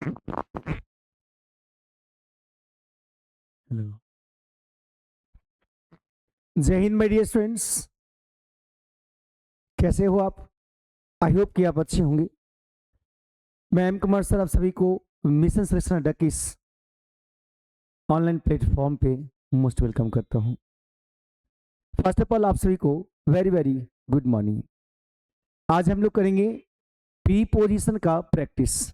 Hello, जय Hind my dear students. कैसे हो आप? आई होप कि आप अच्छे होंगे। मैं एम कुमार सर आप सभी को मिशन सिलेक्शन अड्डा के इस ऑनलाइन प्लेटफॉर्म पे मोस्ट वेलकम करता हूं। फर्स्ट ऑफ ऑल आप सभी को वेरी वेरी गुड मॉर्निंग। आज हम लोग करेंगे प्रीपोजिशन का प्रैक्टिस।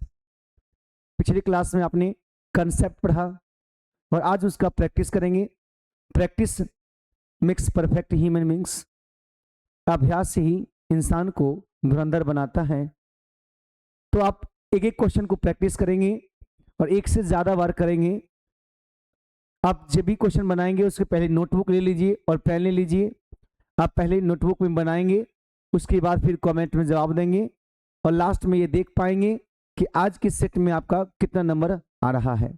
पिछली क्लास में आपने कंसेप्ट पढ़ा और आज उसका प्रैक्टिस करेंगे। Practice makes perfect human beings. अभ्यास से ही इंसान को धुरंधर बनाता है। तो आप एक एक क्वेश्चन को प्रैक्टिस करेंगे और एक से ज़्यादा बार करेंगे। आप जब भी क्वेश्चन बनाएंगे उसके पहले नोटबुक ले लीजिए और पेन ले लीजिए। आप पहले नोटबुक में बनाएंगे, उसके बाद फिर कमेंट में जवाब देंगे और लास्ट में ये देख पाएंगे कि आज के सेट में आपका कितना नंबर आ रहा है।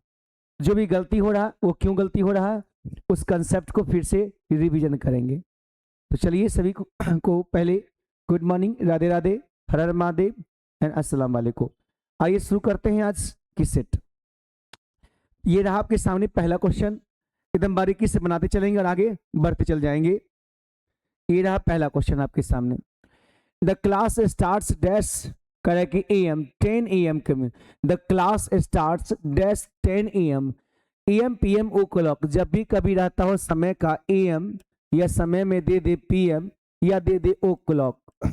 जो भी गलती हो रहा है वो क्यों गलती हो रहा है, उस कंसेप्ट को फिर से रिवीजन करेंगे। तो चलिए सभी को पहले good morning, Radhe Radhe, her her Mahadev and अस्सलाम वालेकुम। आइए शुरू करते हैं आज की सेट। ये रहा आपके सामने पहला क्वेश्चन। एकदम बारीकी से बनाते चलेंगे और आगे बढ़ते चल जाएंगे। ये रहा पहला क्वेश्चन आपके सामने। The class starts dash correct AM 10 AM the class starts dash 10 AM AM PM o'clock. जब भी कभी रहता हो समय का AM या समय में दे दे PM या दे दे ओ क्लॉक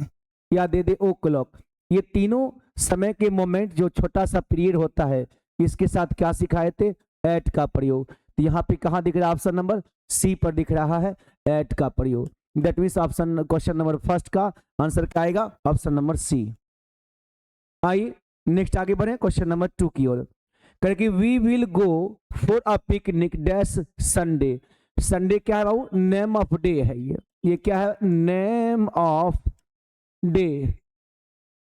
या दे दे ओ क्लॉक। ये तीनों समय के मोमेंट जो छोटा सा पीरियड होता है, इसके साथ क्या सिखाए थे? एट का प्रयोग। तो यहाँ पे कहाँ दिख रहा है? ऑप्शन नंबर सी पर दिख रहा है एट का प्रयोग। That means option question number first का आंसर क्या आएगा? Option number C. आइए नेक्स्ट आगे बढ़े क्वेश्चन नंबर 2 की ओर। करके we will go for a picnic dash Sunday. Sunday क्या है बाबू? नेम ऑफ डे है। ये क्या है? Name of day.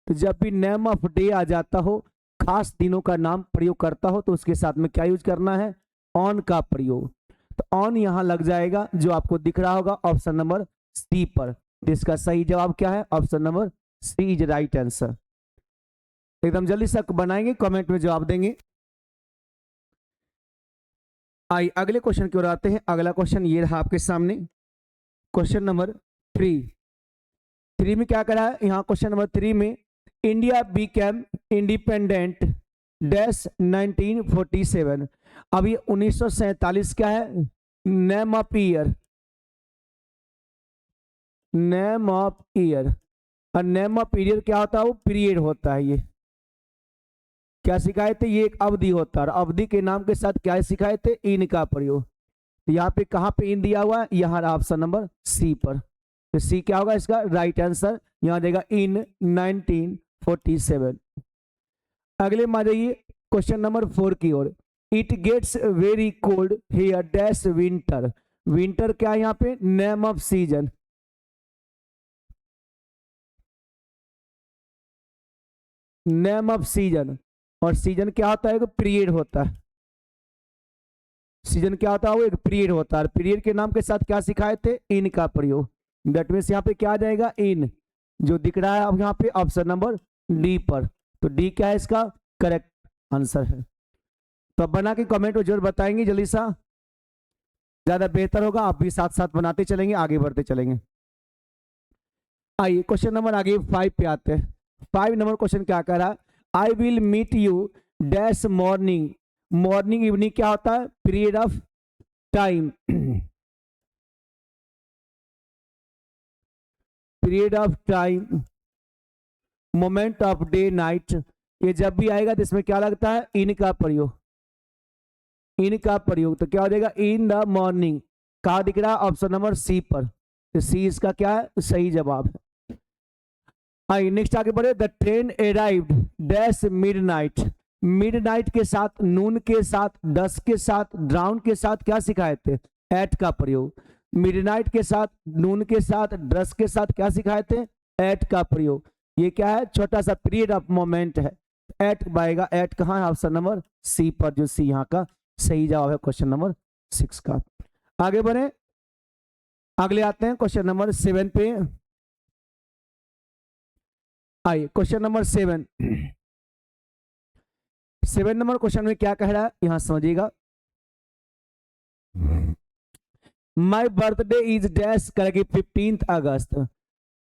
तो जब भी नेम ऑफ डे आ जाता हो, खास दिनों का नाम प्रयोग करता हो, तो उसके साथ में क्या यूज करना है? ऑन का प्रयोग। तो ऑन यहां लग जाएगा जो आपको दिख रहा होगा ऑप्शन नंबर सी पर। तो इसका सही जवाब क्या है? Option number C is right answer. एकदम जल्दी से बनाएंगे, कमेंट में जवाब देंगे। आइए अगले क्वेश्चन की ओर आते हैं। अगला क्वेश्चन ये रहा आपके सामने, क्वेश्चन नंबर 3 में क्या करा है? यहाँ क्वेश्चन नंबर 3 में इंडिया बिकेम इंडिपेंडेंट डैश 1947। अब ये 1947 क्या है? Name of year. Name of year और नेम ऑफ पीरियड क्या होता है? वो पीरियड होता है। ये क्या सिखाए थे? ये एक अवधि होता है। अवधि के नाम के साथ क्या सिखाए थे? इन का प्रयोग। तो यहाँ पे कहाँ पे इन दिया हुआ है? यहाँ ऑप्शन नंबर सी पर। तो सी क्या होगा इसका राइट आंसर? यहाँ देगा इन 1947। अगले में आ जाइए क्वेश्चन नंबर 4 की ओर। It gets very cold here dash winter. Winter क्या है यहाँ पे? Name of season. Name of season. और सीजन क्या होता है? एक पीरियड होता है। सीजन क्या होता है? वो एक पीरियड होता है। पीरियड के नाम के साथ क्या सिखाए थे? इन का प्रयोग। दैट मीन्स यहाँ पे क्या आ जाएगा? इन जो दिख रहा है अब यहाँ पे ऑप्शन नंबर डी पर। तो डी क्या है इसका करेक्ट आंसर है। तो अब बना के कमेंट में जरूर बताएंगे, जल्दी सा ज्यादा बेहतर होगा। आप भी साथ साथ बनाते चलेंगे, आगे बढ़ते चलेंगे। आइए क्वेश्चन नंबर आगे 5 पे आते हैं। 5 नंबर क्वेश्चन क्या कह रहा है? I will meet you dash morning. Morning evening क्या होता है? Period of time. Period of time, moment of day night. ये जब भी आएगा तो इसमें क्या लगता है? इन का प्रयोग। इन का प्रयोग तो क्या हो जाएगा? In the morning. कहा दिख रहा है? ऑप्शन नंबर सी पर। तो सी इसका क्या है? सही जवाब है। आइए नेक्स्ट आगे बढ़े। The train arrived dash midnight. Midnight के साथ, नून के साथ, डस्क के साथ, ड्राउन के साथ क्या सिखाए थे? एट का प्रयोग। मिडनाइट के साथ, नून के साथ, डस्क के साथ क्या सिखाए थे? एट का प्रयोग। ये क्या है? छोटा सा पीरियड ऑफ मोमेंट है। एट बाएगा। एट कहाँ है? ऑप्शन नंबर सी पर, जो सी यहाँ का सही जवाब है क्वेश्चन नंबर 6 का। आगे बढ़े, अगले आते हैं क्वेश्चन नंबर 7 पे। आइए क्वेश्चन नंबर 7। 7 नंबर क्वेश्चन में क्या कह रहा है यहां समझिएगा। माई बर्थडे इज डैश करेगी 15 अगस्त,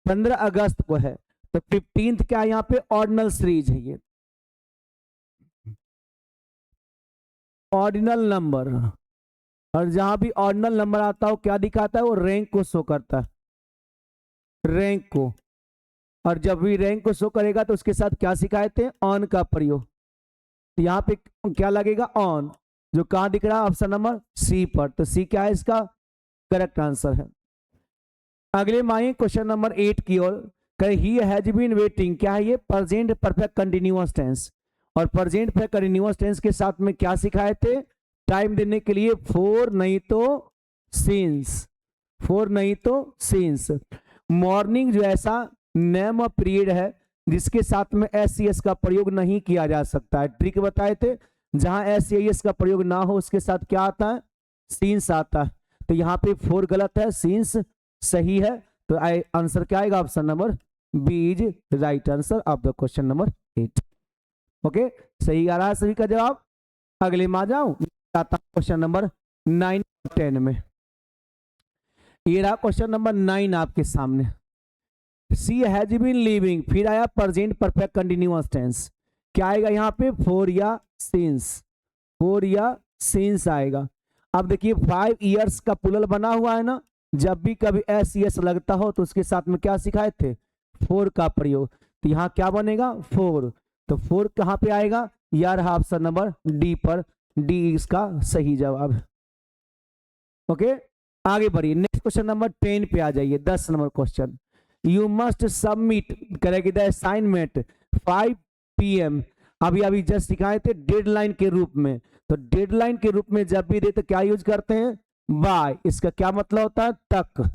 15 अगस्त को है, तो 15 क्या यहाँ पे ऑर्डिनल सीरीज है, ये ऑर्डिनल नंबर, और जहां भी ऑर्डिनल नंबर आता हो क्या दिखाता है, वो रैंक को शो करता है, रैंक को। और जब भी रैंक को शो करेगा तो उसके साथ क्या सिखाए थे, ऑन का प्रयोग। तो यहाँ पे क्या लगेगा, ऑन, जो कहां दिख रहा है, ऑप्शन नंबर सी पर, तो सी क्या है इसका करेक्ट आंसर है। अगले माइए क्वेश्चन नंबर 8 की ओर, ही हैज बीन वेटिंग, क्या है ये, प्रेजेंट परफेक्ट कंटिन्यूअस टेंस, और प्रेजेंट परफेक्ट कंटिन्यूअस टेंस के साथ में क्या सिखाए थे, टाइम देने के लिए फोर नहीं तो सिंस, फोर नहीं तो सिंस। मॉर्निंग जो ऐसा नेम ऑफ पीरियड है जिसके साथ में एस का प्रयोग नहीं किया जा सकता है, ट्रिक बताए थे, जहां एस का प्रयोग ना हो उसके साथ क्या आता है, सीन्स आता है। तो यहाँ पे फोर गलत है, सीन्स सही है, तो आंसर क्या आएगा, option number B is right answer of the question number 8। Okay, सही आ रहा है सभी का जवाब। अगले में आ जाऊं, क्वेश्चन नंबर 9 10 में। ये रहा क्वेश्चन नंबर 9 आपके सामने। सी हैज बीन लिविंग, फिर आया प्रेजेंट परफेक्ट कंटिन्यूअस टेंस, क्या आएगा यहाँ पे, फोर या सिंस, फोर या सिंस आएगा। अब देखिए 5 इयर्स का पुलल बना हुआ है ना, जब भी कभी एस लगता हो तो उसके साथ में क्या सिखाए थे, फोर का प्रयोग, तो यहाँ क्या बनेगा, फोर, तो फोर कहाँ पे आएगा, यार ऑप्शन नंबर डी पर, डी इसका सही जवाब। ओके, आगे बढ़िए, नेक्स्ट क्वेश्चन नंबर 10 पे आ जाइए, 10 number question. You must submit करेगी द असाइनमेंट 5 PM, अभी अभी जस्ट सिखाए थे डेडलाइन के रूप में, तो डेडलाइन के रूप में जब भी दे तो क्या यूज करते हैं, बाय, इसका क्या मतलब होता है, तक।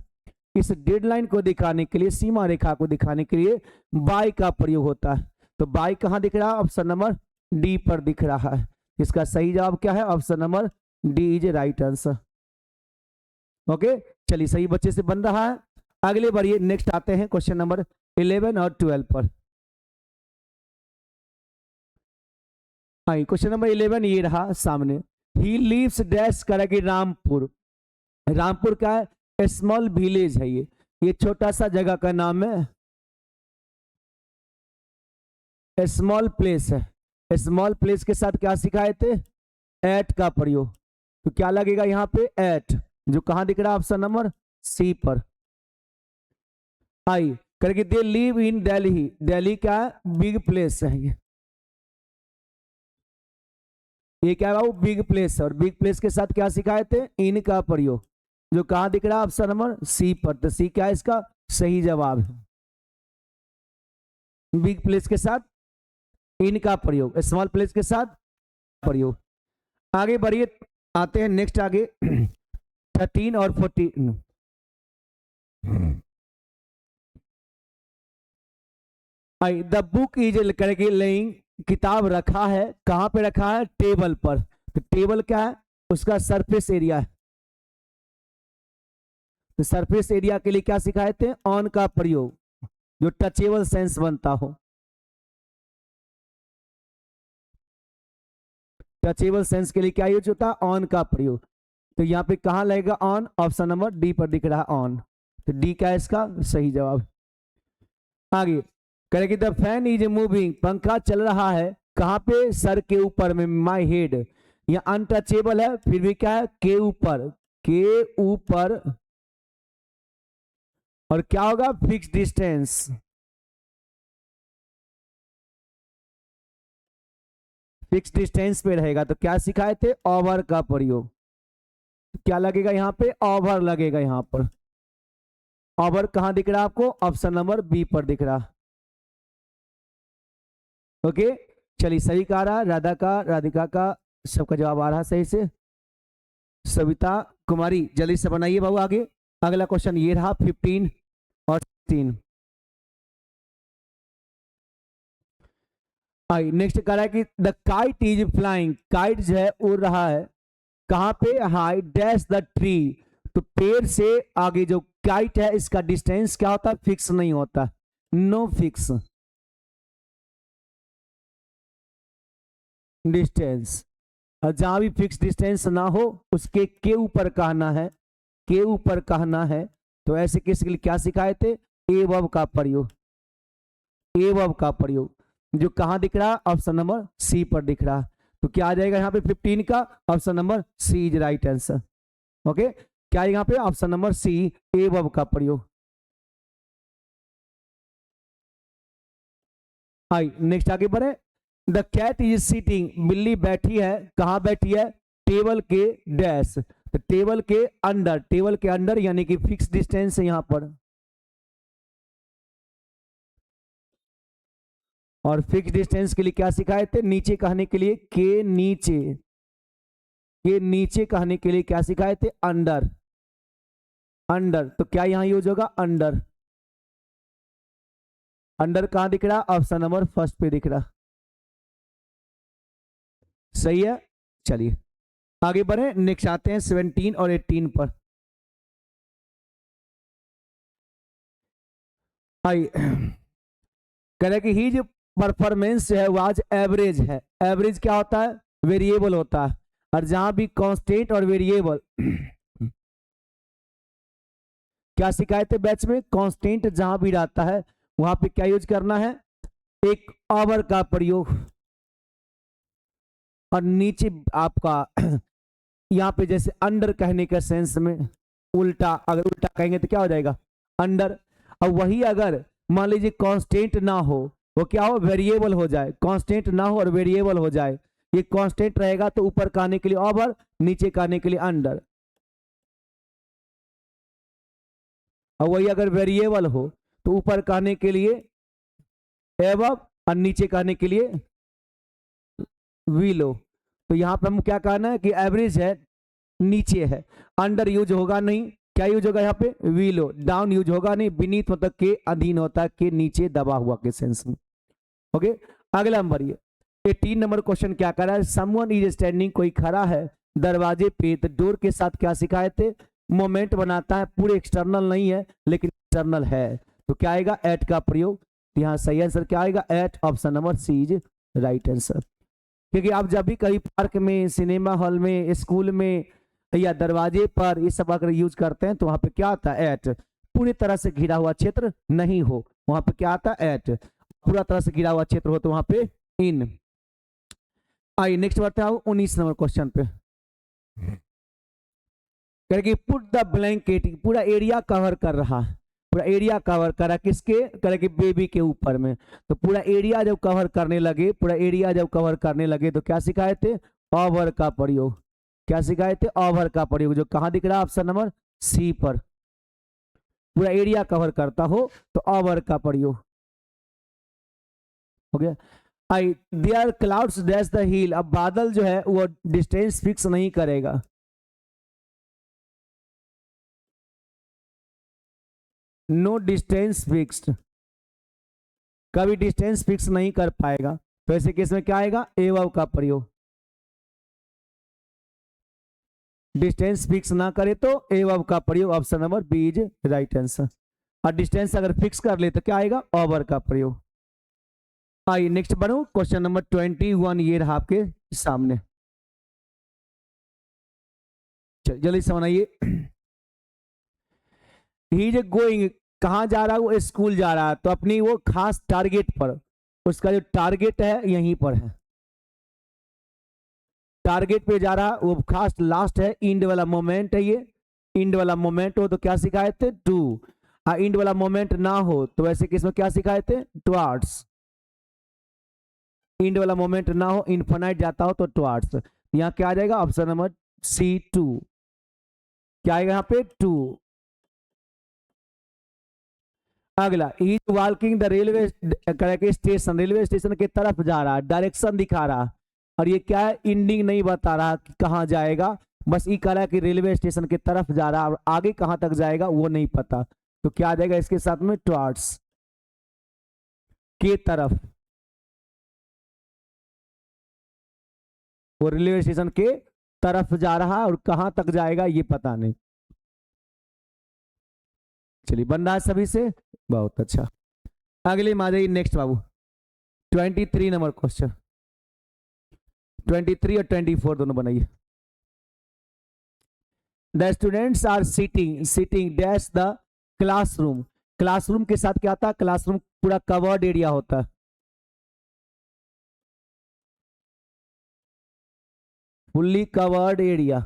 इस डेडलाइन को दिखाने के लिए, सीमा रेखा को दिखाने के लिए बाय का प्रयोग होता है, तो बाय कहां दिख रहा है, ऑप्शन नंबर डी पर दिख रहा है। इसका सही जवाब क्या है, option number D is right answer. Okay, चलिए सही बच्चे से बन रहा है। अगले बढ़िए, नेक्स्ट आते हैं क्वेश्चन नंबर 11 और 12 पर। क्वेश्चन नंबर 11 ये रहा सामने, ही लिव्स डैश करेगी रामपुर, रामपुर क्या है, स्मॉल विलेज है, ये छोटा सा जगह का नाम है, स्मॉल प्लेस है, स्मॉल प्लेस के साथ क्या सिखाए थे, एट का प्रयोग, तो क्या लगेगा यहाँ पे, एट, जो कहां दिख रहा है, ऑप्शन नंबर सी पर। आई करके they live in Delhi, Delhi क्या है, बिग प्लेस है, ये क्या है, बिग प्लेस है, और बिग प्लेस के साथ क्या सिखाए थे, इन का प्रयोग, जो कहां दिख रहा है, ऑप्शन नंबर सी पर, तो सी क्या है इसका सही जवाब है, बिग प्लेस के साथ इन का प्रयोग, स्मॉल प्लेस के साथ प्रयोग। आगे बढ़िए, आते हैं नेक्स्ट आगे 13 और 14। द बुक इज करके लेइंग, किताब रखा है, कहां पे रखा है, टेबल पर, तो टेबल क्या है, उसका सरफेस एरिया है, तो सरफेस एरिया के लिए क्या सिखाए थे, ऑन का प्रयोग, जो टचेबल सेंस बनता हो, टचेबल सेंस के लिए क्या यूज होता है, ऑन का प्रयोग, तो यहाँ पे कहां लगेगा ऑन, ऑप्शन नंबर डी पर दिख रहा है ऑन, तो डी क्या है इसका सही जवाब। आगे करेगी द फैन इज मूविंग, पंखा चल रहा है, कहां पे, सर के ऊपर में, माई हेड, यह अनटचेबल है, फिर भी क्या है, के ऊपर, के ऊपर, और क्या होगा, फिक्स डिस्टेंस, फिक्स डिस्टेंस पे रहेगा, तो क्या सिखाए थे, ओवर का प्रयोग, क्या लगेगा यहाँ पे, ओवर लगेगा, यहाँ पर ओवर कहां दिख रहा है आपको, ऑप्शन नंबर बी पर दिख रहा। ओके, चलिए सही कहा रहा, राधा का, राधिका का, सबका जवाब आ रहा सही से। सविता कुमारी जल्दी से बनाइए बाबू आगे। अगला क्वेश्चन ये रहा 15 और 16। आई नेक्स्ट कह रहा है कि the kite is flying, kite जो है उड़ रहा है, कहां पे, हाई डैश द ट्री, तो पेड़ से आगे जो काइट है इसका डिस्टेंस क्या होता है, फिक्स नहीं होता, नो फिक्स, डिस्टेंस, और जहां भी फिक्स डिस्टेंस ना हो उसके के ऊपर कहना है, के ऊपर कहना है। तो ऐसे केस के लिए क्या सिखाए थे? एवब का प्रयोग, एवब का प्रयोग, जो कहां दिख रहा? ऑप्शन नंबर सी पर दिख रहा। तो क्या आ जाएगा यहाँ पे 15 का? Option number C is right answer. Okay, क्या यहाँ पे? ऑप्शन नंबर सी, एवब का प्रयोग। आई नेक्स्ट आगे बढ़े। द कैट इज सीटिंग, बिल्ली बैठी है, कहां बैठी है? टेबल के डैश, तो टेबल के अंडर, टेबल के अंडर यानी कि फिक्स डिस्टेंस है यहां पर, और फिक्स डिस्टेंस के लिए क्या सिखाए थे? नीचे कहने के लिए के नीचे, के नीचे कहने के लिए क्या सिखाए थे? Under, under. तो क्या यहां यूज होगा? अंडर, अंडर कहां दिख रहा? ऑप्शन नंबर फर्स्ट पे दिख रहा। सही है, चलिए आगे बढ़े। नेक्स्ट आते हैं 17 और 18 पर। आई कह रहे कि ही जो परफॉर्मेंस है वो आज एवरेज है। एवरेज क्या होता है? वेरिएबल होता है, और जहां भी कांस्टेंट और वेरिएबल क्या सिखाए थे बैच में? कांस्टेंट जहां भी रहता है वहां पे क्या यूज करना है? एक ओवर का प्रयोग, और नीचे आपका यहाँ पे जैसे अंडर कहने के सेंस में उल्टा, अगर उल्टा कहेंगे तो क्या हो जाएगा? अंडर। और वही अगर मान लीजिए कांस्टेंट ना हो, वो क्या हो? वेरिएबल हो जाए। कांस्टेंट ना हो और वेरिएबल हो जाए, ये कांस्टेंट रहेगा तो ऊपर कहने के लिए ओवर, नीचे कहने के लिए अंडर। और वही अगर वेरिएबल हो तो ऊपर कहने के लिए एबव और नीचे कहने के लिए विलो। तो यहाँ पे हम क्या कहना है कि एवरेज है, नीचे है, अंडर यूज होगा नहीं, क्या यूज होगा यहाँ पे? विलो। डाउन यूज होगा नहीं, बीनीथ मतलब के अधीन होता है, के नीचे दबा हुआ के सेंस में। ओके, अगला नंबर ये 18 नंबर क्वेश्चन क्या कर रहा है? समवन इज स्टैंडिंग, कोई खड़ा है दरवाजे पे, तो डोर के साथ क्या सिखाए थे? मोमेंट बनाता है, पूरे एक्सटर्नल नहीं है लेकिन इंटरनल है। तो क्या आएगा? एट का प्रयोग। तो यहाँ सही आंसर क्या आएगा? At, option number C is right answer. क्योंकि आप जब भी कहीं पार्क में, सिनेमा हॉल में, स्कूल में या दरवाजे पर ये सब अगर यूज करते हैं तो वहां पे क्या आता है? एट। पूरी तरह से घिरा हुआ क्षेत्र नहीं हो वहां पे क्या आता है? एट। पूरा तरह से घिरा हुआ क्षेत्र हो तो वहां पे इन। आइए नेक्स्ट बढ़ते हैं 19 नंबर क्वेश्चन पे। करेगी पुट द ब्लैंकेट, पूरा एरिया कवर कर रहा है, पूरा एरिया कवर करा किसके? करेगी बेबी के ऊपर में। तो पूरा एरिया जब कवर करने लगे, पूरा एरिया जब कवर करने लगे तो क्या सिखाए थे? ओवर का प्रयोग। क्या सिखाए थे? ओवर का प्रयोग, जो कहां दिख रहा है? ऑप्शन नंबर सी पर। पूरा एरिया कवर करता हो तो ओवर का प्रयोग हो गया। I there clouds dash the hill, अब बादल जो है वो डिस्टेंस फिक्स नहीं करेगा। नो डिस्टेंस फिक्स्ड, कभी डिस्टेंस फिक्स नहीं कर पाएगा। तो ऐसे केस में क्या आएगा? एवव का प्रयोग। डिस्टेंस फिक्स ना करे तो एवव का प्रयोग, option number B is right answer. और डिस्टेंस अगर फिक्स कर ले तो क्या आएगा? ओवर का प्रयोग। आइए नेक्स्ट बढ़ो, क्वेश्चन नंबर 21 ये रहा आपके सामने। चलिए जल्दी समझाइए। ही इज गोइंग, कहाँ जा रहा है? वो स्कूल जा रहा है, तो अपनी वो खास टारगेट पर, उसका जो टारगेट है यहीं पर है, टारगेट पे जा रहा, वो खास लास्ट है, इंड वाला मोमेंट है ये। इंड वाला मोमेंट हो तो क्या सिखाए थे? टू। इंड वाला मोमेंट ना हो तो वैसे केस में क्या सिखाए थे? टुवार्ड्स। इंड वाला मोमेंट ना हो, इनफाइनाइट जाता हो तो टुवार्ड्स। यहाँ क्या आ जाएगा? Option number C, to. क्या आएगा यहाँ पे? टू। अगला, is walking the railway station, railway station की तरफ जा रहा है, डायरेक्शन दिखा रहा, और ये क्या है? इंडिंग नहीं बता रहा कि कहाँ जाएगा, बस ये कह रहा है कि रेलवे स्टेशन की तरफ जा रहा है, और आगे कहाँ तक जाएगा वो नहीं पता। तो क्या आ जाएगा इसके साथ में? टुवार्ड्स, के तरफ। वो रेलवे स्टेशन के तरफ जा रहा है और कहां तक जाएगा ये पता नहीं। चलिए बन रहा है सभी से, बहुत अच्छा। अगले में आ जाइए नेक्स्ट बाबू, 23 नंबर क्वेश्चन। 23 और 24 दोनों बनाइए। The students are sitting dash the classroom. Classroom के साथ क्या आता है? क्लासरूम पूरा कवर्ड एरिया होता है, फुल्ली कवर्ड एरिया।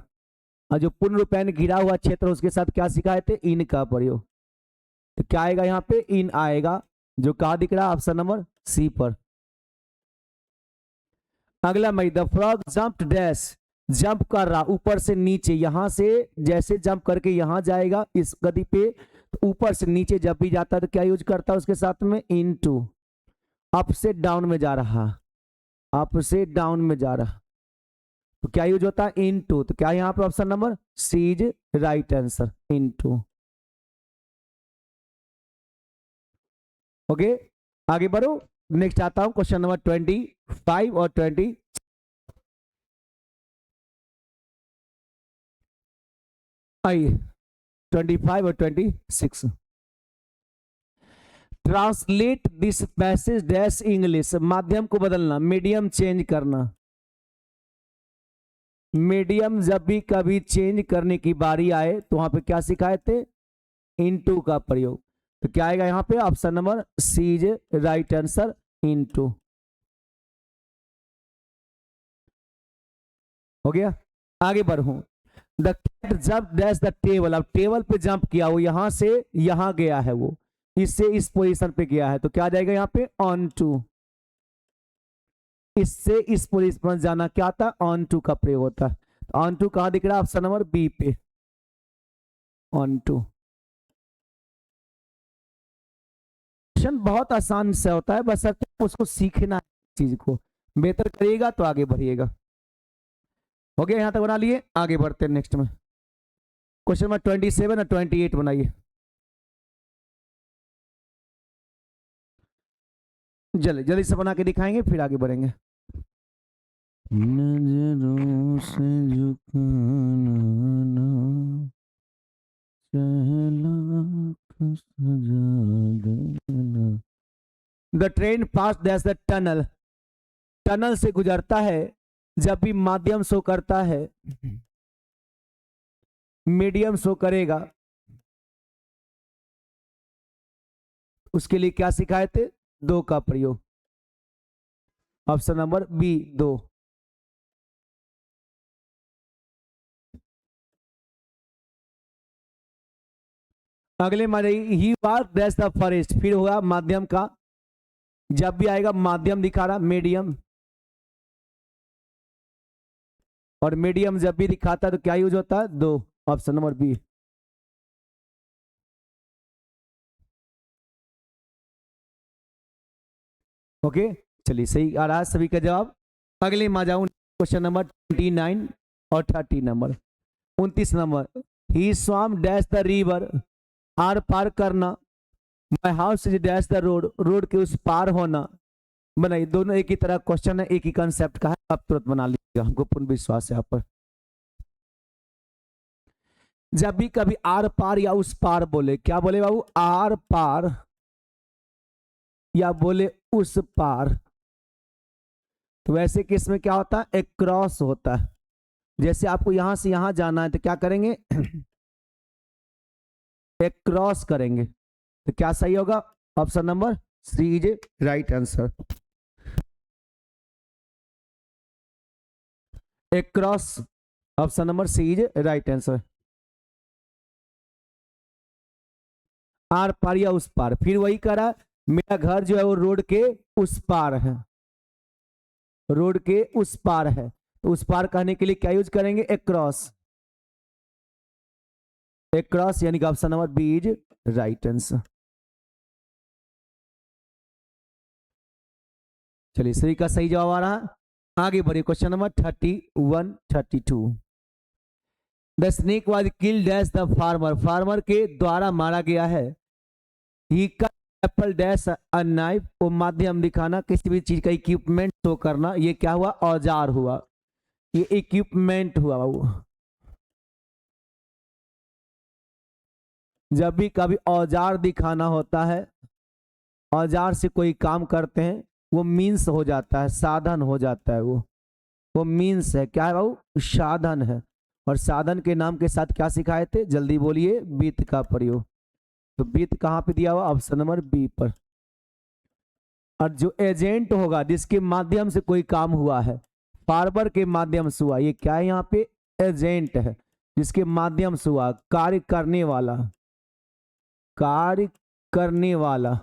और जो पूर्ण रूपेण घिरा हुआ क्षेत्र उसके साथ क्या सिखाए थे? इन का प्रयोग। तो क्या आएगा यहाँ पे? इन आएगा, जो कहा दिख रहा है ऑप्शन नंबर सी पर। अगला may the frog jump dash, jump कर रहा ऊपर से नीचे, यहां से जैसे जंप करके यहां जाएगा इस गति पे, तो ऊपर से नीचे जब भी जाता है तो क्या यूज करता है उसके साथ में? इनटू। अप से डाउन में जा रहा, अप से डाउन में जा रहा, तो क्या यूज होता है? इनटू। तो क्या यहाँ पे option number C is right answer, into. Okay, आगे बढ़ो। नेक्स्ट आता हूं क्वेश्चन नंबर 25 और 20। आइए 25 और 26। Translate this passage dash English, माध्यम को बदलना, मीडियम चेंज करना। मीडियम जब भी कभी चेंज करने की बारी आए तो वहां पे क्या सिखाए थे? इनटू का प्रयोग। तो क्या आएगा यहाँ पे? Option number C is right answer, into. हो गया, आगे बढ़ू। The cat jump dash the table, अब टेबल पे जंप किया, वो यहां से यहां गया है, वो इससे इस पोजीशन पे गया है, तो क्या आ जाएगा यहाँ पे? On to. इससे इस पोजीशन पर जाना क्या आता है? ऑन टू का प्रयोग होता है। ऑन टू कहां दिख रहा है? ऑप्शन नंबर बी पे, ऑन टू। क्वेश्चन बहुत आसान से होता है, बस उसको सीखना है, चीज को बेहतर करिएगा तो आगे बढ़िएगा। हो गया, यहां तक बना लिए, आगे बढ़ते हैं नेक्स्ट में। क्वेश्चन नंबर 27 और 28 बनाइए। जल्दी जल्दी से बना के दिखाएंगे फिर आगे बढ़ेंगे। नजरों से झुकाना ना, चाहे लाख सजा देना। The train pass that's the tunnel, tunnel से गुजरता है जब भी माध्यम शो करता है, मीडियम शो करेगा, उसके लिए क्या सिखाए थे? दो का प्रयोग। ऑप्शन नंबर बी, दो। अगले माने he was that's the forest, फिर होगा माध्यम का, जब भी आएगा माध्यम दिखा रहा, मीडियम, और मीडियम जब भी दिखाता है तो क्या यूज होता है? दो। Option number B. ओके, चलिए सही आ रहा है सभी का जवाब। अगले में आ जाऊं, क्वेश्चन नंबर 29 और 30 number. 29 number, he swam dash the river, आर पार करना, my house is dash the road, road के उस पार होना। बनाइए, दोनों एक ही तरह क्वेश्चन है, एक ही कंसेप्ट का है, आप तुरंत बना लीजिएगा, हमको पूर्ण विश्वास है आप पर। जब भी कभी आर पार या उस पार बोले, क्या बोले बाबू? आर पार या बोले उस पार, तो वैसे केस में क्या होता है? एक क्रॉस होता है। जैसे आपको यहां से यहां जाना है तो क्या करेंगे? एक क्रॉस करेंगे, तो क्या सही होगा? Option number C is right answer, एक cross. Option number C is right answer. आर पार या उस पार, फिर वही करा, मेरा घर जो है वो रोड के उस पार है, रोड के उस पार है, तो उस पार कहने के लिए क्या यूज करेंगे? एक क्रॉस, एक क्रॉस, यानी कि option number B is right answer. चलिए सही का सही जवाब आ रहा। आगे बढ़िए, question number 31 32। The snake was killed dash the farmer, farmer के द्वारा मारा गया है। He cut apple dash a knife, वो माध्यम दिखाना, किसी भी चीज का इक्विपमेंट शो करना, ये क्या हुआ? औजार हुआ, ये इक्विपमेंट हुआ वो। जब भी कभी औजार दिखाना होता है, औजार से कोई काम करते हैं, वो मीन्स हो जाता है, साधन हो जाता है वो। वो मीन्स है, क्या है बाबू, साधन है। और साधन के नाम के साथ क्या सिखाए थे, जल्दी बोलिए, वित्त का प्रयोग। तो वित्त कहाँ पे दिया हुआ, ऑप्शन नंबर बी पर। और जो एजेंट होगा जिसके माध्यम से कोई काम हुआ है, फार्मर के माध्यम से हुआ, ये क्या है यहाँ पे, एजेंट है, जिसके माध्यम से हुआ, कार्य करने वाला, कार्य करने वाला,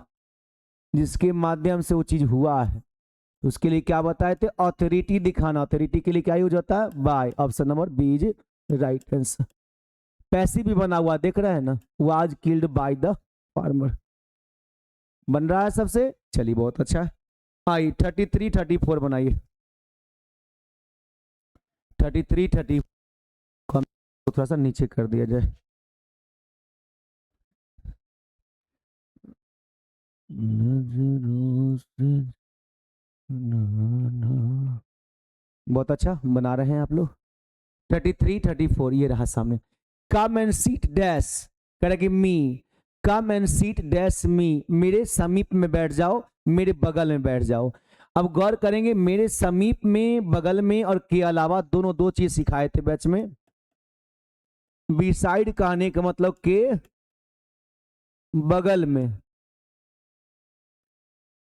जिसके माध्यम से वो चीज हुआ है, उसके लिए क्या बताए थे, अथॉरिटी दिखाना। अथॉरिटी के लिए क्या यूज होता है, by. Option number B is right answer. Passive भी बना हुआ देख रहे हैं ना, was killed by the farmer, बन रहा है सबसे, चलिए बहुत अच्छा है। आई 33 34 बनाइए, 33 30 को थोड़ा सा नीचे कर दिया जाए। बहुत अच्छा बना रहे हैं आप लोग। 33 34 ये रहा सामने। कम एंड सीट डैश, करेगी me, come and seat dash me, मेरे समीप में बैठ जाओ, मेरे बगल में बैठ जाओ। अब गौर करेंगे, मेरे समीप में, बगल में और के अलावा दोनों दो चीज सिखाए थे बैच में। बिसाइड कहने का मतलब के बगल में,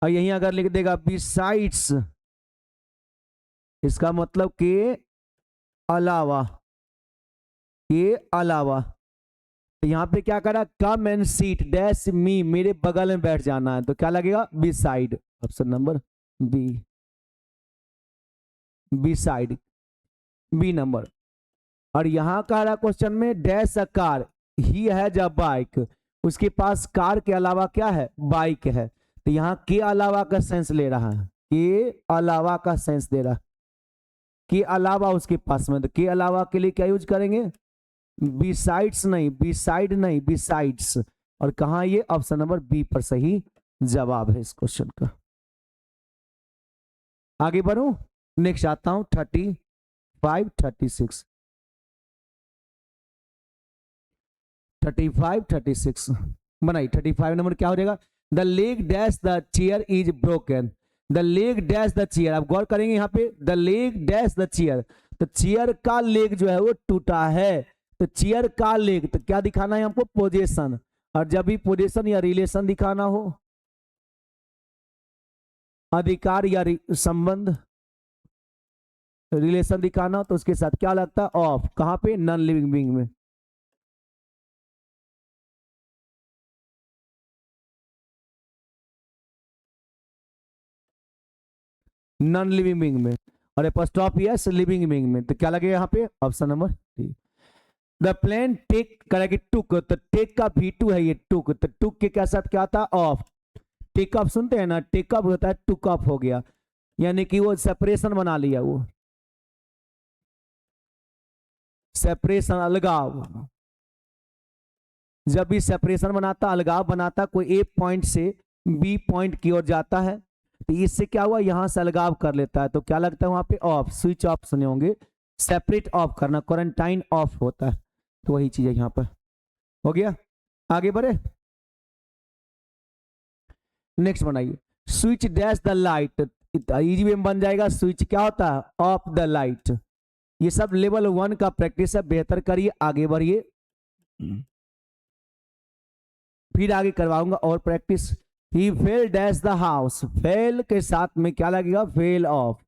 और यहीं अगर लिख देगा बिसाइड्स, इसका मतलब के अलावा, के अलावा। तो यहां पे क्या करा, come and seat dash me, मेरे बगल में बैठ जाना है, तो क्या लगेगा, beside. Option number B, beside, B number. और यहां कह रहा क्वेश्चन में, डैश अ कार, ही है जब बाइक, उसके पास कार के अलावा क्या है, बाइक है। तो यहां के अलावा का सेंस ले रहा है, के अलावा का सेंस दे रहा है, के अलावा उसके पास में। तो के अलावा के लिए क्या यूज करेंगे, बिसाइड्स नहीं, बिसाइड नहीं, बिसाइड्स। और कहा, ये ऑप्शन नंबर बी पर सही जवाब है इस क्वेश्चन का। आगे बढ़ू, नेक्स्ट आता हूं 35 36, 35 36 बनाई। 35 नंबर क्या हो जाएगा, the leg dash the chair is broken, the leg dash the chair. आप गौर करेंगे यहाँ पे, the leg dash the chair, तो चेयर का लेग जो है वो टूटा है। तो चेयर का लेग, तो क्या दिखाना है हमको, पोजीशन। और जब भी पोजीशन या रिलेशन दिखाना हो, अधिकार या संबंध, रिलेशन दिखाना हो, तो उसके साथ क्या लगता है, ऑफ। कहां पे, नॉन लिविंग बीइंग में। नॉन लिविंग बीइंग में, और एपोस्ट्रोफ यस लिविंग बीइंग में। तो क्या लगेगा यहाँ पे, option number D. The plane take करेगी टुक, तो टेक का V2 है ये टुक, तो टुक के क्या साथ क्या आता, ऑफ। टेक अप सुनते हैं ना, टेक अप होता है, टुक अप हो गया, यानी कि वो सेपरेशन बना लिया, वो सेपरेशन, अलगाव। जब भी सेपरेशन बनाता, अलगाव बनाता, कोई ए पॉइंट से बी पॉइंट की ओर जाता है, तो इससे क्या हुआ, यहां से अलगाव कर लेता है, तो क्या लगता है वहां पे, ऑफ। स्विच ऑफ सुने होंगे, सेपरेट ऑफ करना, क्वारंटाइन ऑफ होता है, तो वही चीज है यहां पर। हो गया, आगे बढ़े, नेक्स्ट बनाइए। Switch dash the light, easy में बन जाएगा, स्विच क्या होता है, ऑफ द लाइट। ये सब लेवल 1 का प्रैक्टिस है, बेहतर करिए, आगे बढ़िए, फिर आगे करवाऊंगा और practice. He fail dash the house, fail के साथ में क्या लगेगा, फेल ऑफ,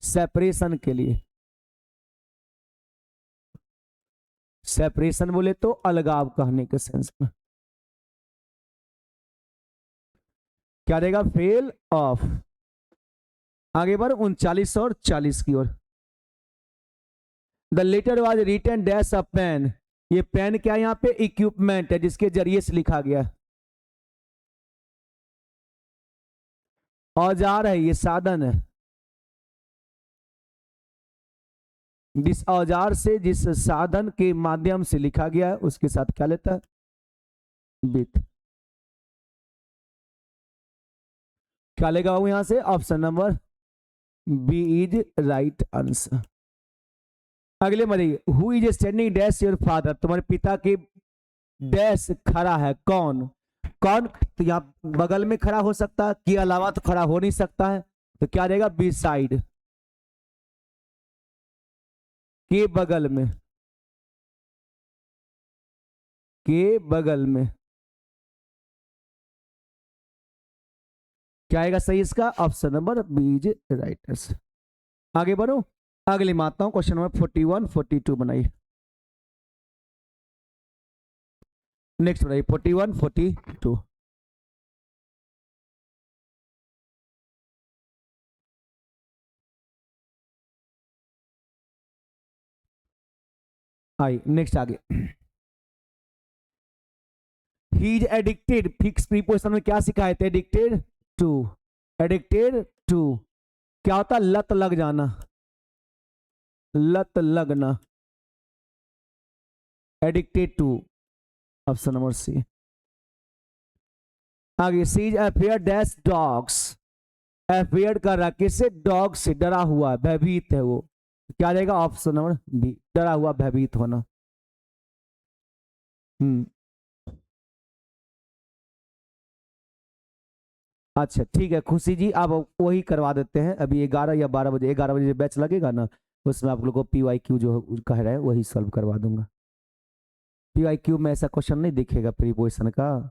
सेपरेशन के लिए। सेपरेशन बोले तो अलगाव कहने के सेंस में, क्या रहेगा, फेल ऑफ। आगे बढ़ 39 और 40 की ओर। The letter was written dash a pen, ये पेन क्या यहाँ पे, इक्विपमेंट है, जिसके जरिए से लिखा गया, औजार है, ये साधन है। जिस औजार से, जिस साधन के माध्यम से लिखा गया है, उसके साथ क्या लेता है, विथ। क्या लेगा वो यहां से, option number B is right answer. अगले मरिए, who is standing dash your father, तुम्हारे पिता के डैश खड़ा है, कौन, कौन। तो यहाँ बगल में खड़ा हो सकता है, के अलावा तो खड़ा हो नहीं सकता है, तो क्या रहेगा, बी साइड। के बगल में, के बगल में, क्या आएगा सही इसका? Option number B is right answer. आगे बढ़ो, अगली माता हूं, क्वेश्चन नंबर 41 42 बनाइए। नेक्स्ट बनाइए 41 42। आई नेक्स्ट आगे। He is addicted, fix preposition में क्या सिखाए थे? एडिक्टेड टू, एडिक्टेड टू क्या होता है? लत लग जाना, लत लगना, addicted to, option number C. आगे C is afraid dash dogs, afraid कर रहा किससे? डॉग से, डरा हुआ, भयभीत है वो, क्या रहेगा? ऑप्शन नंबर बी, डरा हुआ, भयभीत होना। हम्म, अच्छा ठीक है खुशी जी, आप वही करवा देते हैं अभी 11 या 12 बजे, 11 बजे बैच लगेगा ना, उसमें आप लोग को PYQ जो कह रहा है वही सॉल्व करवा दूंगा। PYQ में ऐसा क्वेश्चन नहीं दिखेगा प्रीपोजिशन का,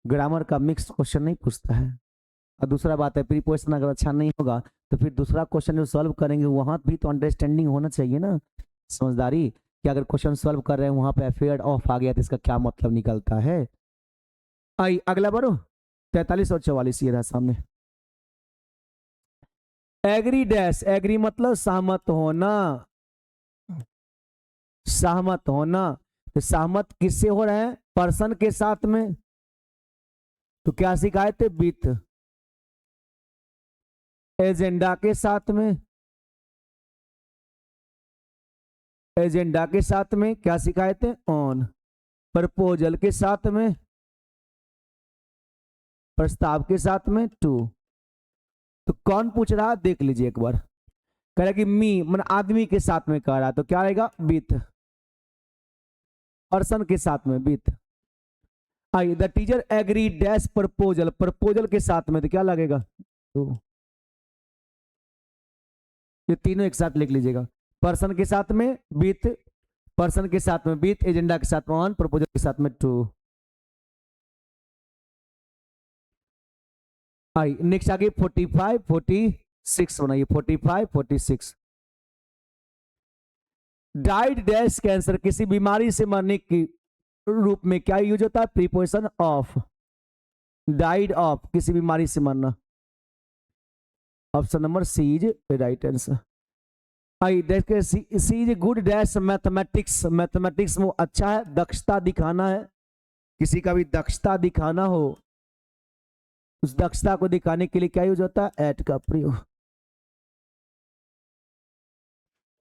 ग्रामर का मिक्स क्वेश्चन नहीं पूछता है। और दूसरा बात है प्रीपोजिशन अगर अच्छा नहीं होगा तो फिर दूसरा क्वेश्चन जो सॉल्व करेंगे वहां भी तो अंडरस्टैंडिंग होना चाहिए ना, समझदारी, कि अगर क्वेश्चन सॉल्व कर रहे हैं वहां पे अफेयर ऑफ आ गया तो इसका क्या मतलब निकलता है। आई अगला बढ़ो, 43 और 44 ये रहा सामने। एग्री डैश, एग्री मतलब सहमत होना, सहमत होना, तो सहमत किससे हो रहे हैं? पर्सन के साथ में, तो क्या सिखाए थे? विथ, एजेंडा के साथ में, एजेंडा के साथ में क्या सिखाए थे? ऑन, प्रपोजल के साथ में, प्रस्ताव के साथ में टू। तो कौन पूछ रहा है देख लीजिए एक बार, कह रहा कि मी मन आदमी के साथ में कह रहा, तो क्या रहेगा? विथ, पर्सन के साथ में with. I the teacher agree dash proposal, proposal के साथ में तो क्या लगेगा? तो ये तीनों एक साथ लिख लीजिएगा, पर्सन के साथ में विथ, पर्सन के साथ में विथ, एजेंडा के साथ में ऑन, प्रपोजल के साथ में टू। आई नेक्स्ट आगे 45 46 बनाइए, 45 46। डाइड डैश कैंसर, किसी बीमारी से मरने के रूप में क्या यूज होता है? प्रीपोजिशन ऑफ, डाइड ऑफ किसी बीमारी से मरना, option number C is right answer. आई देखिए C is good dash mathematics, mathematics में अच्छा है, दक्षता दिखाना है, किसी का भी दक्षता दिखाना हो, उस दक्षता को दिखाने के लिए क्या यूज होता है? एट का प्रयोग,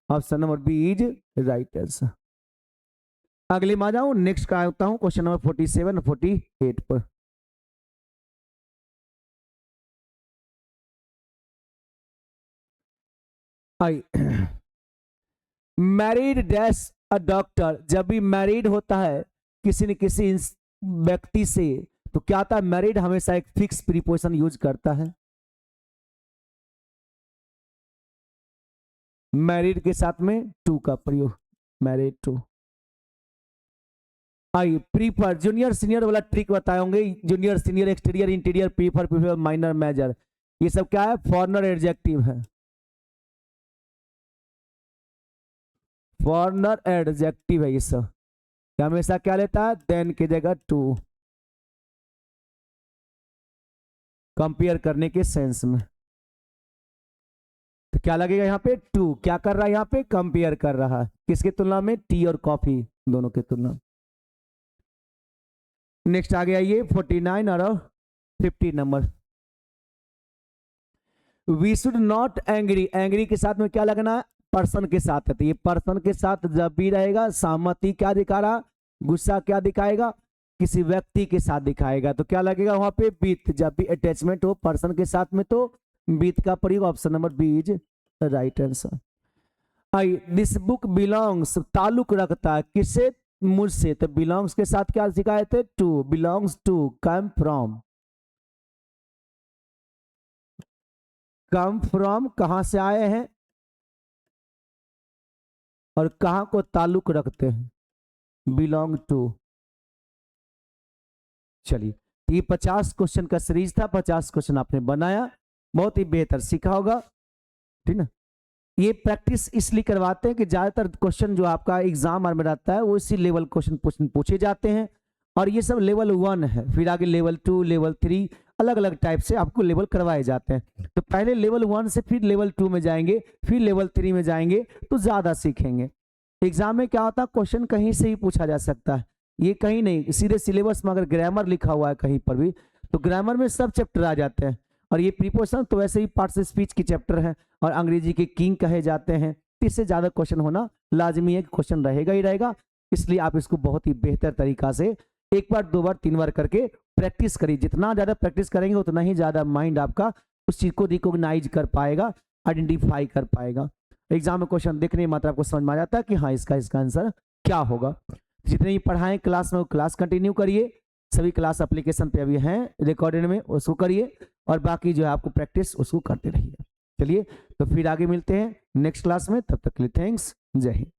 option number B is right answer. अगले में आ जाऊं, नेक्स्ट का आता हूं क्वेश्चन नंबर 47 48 पर। I married dash a doctor, जब भी मैरिड होता है किसी न किसी व्यक्ति से तो क्या आता है? मैरिड हमेशा एक फिक्स प्रीपोजिशन यूज करता है, मैरिड के साथ में टू का प्रयोग, married to. I prefer, junior senior वाला ट्रिक बताए होंगे, junior senior exterior interior prefer prefer minor major, ये सब क्या है? फॉरनर एडजेक्टिव है, फॉरनर एडजेक्टिव है ये सब, हमेशा क्या लेता है? देन की जगह टू, कंपेयर करने के सेंस में, तो क्या लगेगा यहाँ पे? टू, क्या कर रहा है यहाँ पे? कंपेयर कर रहा है, किसकी तुलना में? टी और कॉफी दोनों की तुलना। नेक्स्ट आ गया ये 49 और 50 नंबर। We should not angry, angry के साथ में क्या लगना है? पर्सन के साथ है, तो ये पर्सन के साथ जब भी रहेगा सहमति क्या दिखा रहा? गुस्सा क्या दिखाएगा? किसी व्यक्ति के साथ दिखाएगा, तो क्या लगेगा वहां पे? बीत, जब भी अटैचमेंट हो पर्सन के साथ में तो बीत का प्रयोग, option number B is right answer. I this book belongs, ताल्लुक रखता है किससे? मुझसे, तो बिलोंग्स के साथ क्या सिखाए थे? To, belongs to, come from, come from कहां से आए हैं? और कहाँ को ताल्लुक रखते हैं, बिलोंग टू। चलिए, ये 50 क्वेश्चन का सीरीज था, 50 क्वेश्चन आपने बनाया, बहुत ही बेहतर सीखा होगा, ठीक ना। ये प्रैक्टिस इसलिए करवाते हैं कि ज्यादातर क्वेश्चन जो आपका एग्जाम में रहता है वो इसी लेवल क्वेश्चन पूछे जाते हैं, और ये सब लेवल 1 है, फिर आगे लेवल 2, लेवल 3, अलग अलग टाइप से आपको लेवल करवाए जाते हैं। तो पहले लेवल 1 से फिर लेवल 2 में जाएंगे, फिर लेवल 3 में जाएंगे, तो ज्यादा सीखेंगे। एग्जाम में क्या होता है, क्वेश्चन कहीं से ही पूछा जा सकता है, ये कहीं नहीं, सीधे सिलेबस में अगर ग्रामर लिखा हुआ है कहीं पर भी, तो ग्रामर में सब चैप्टर आ जाते हैं, और ये प्रीपोजिशन तो वैसे ही पार्ट्स ऑफ स्पीच की चैप्टर है, और अंग्रेजी के किंग कहे जाते हैं। इससे ज्यादा क्वेश्चन होना लाजमी है कि क्वेश्चन रहेगा ही रहेगा, इसलिए आप इसको बहुत ही बेहतर तरीका से 1 बार 2 बार 3 बार करके प्रैक्टिस करिए। जितना ज्यादा प्रैक्टिस करेंगे उतना ही ज्यादा माइंड आपका उस चीज को रिकॉग्नाइज कर पाएगा, आइडेंटिफाई कर पाएगा। एग्जाम में क्वेश्चन देखने मात्र आपको समझ में आ जाता है कि हाँ इसका आंसर क्या होगा। जितने भी पढ़ाएं क्लास में वो क्लास कंटिन्यू करिए, सभी क्लास एप्लीकेशन पे अभी हैं रिकॉर्डेड में, उसको करिए, और बाकी जो है आपको प्रैक्टिस उसको करते रहिए। चलिए, तो फिर आगे मिलते हैं नेक्स्ट क्लास में, तब तक के लिए थैंक्स, जय हिंद।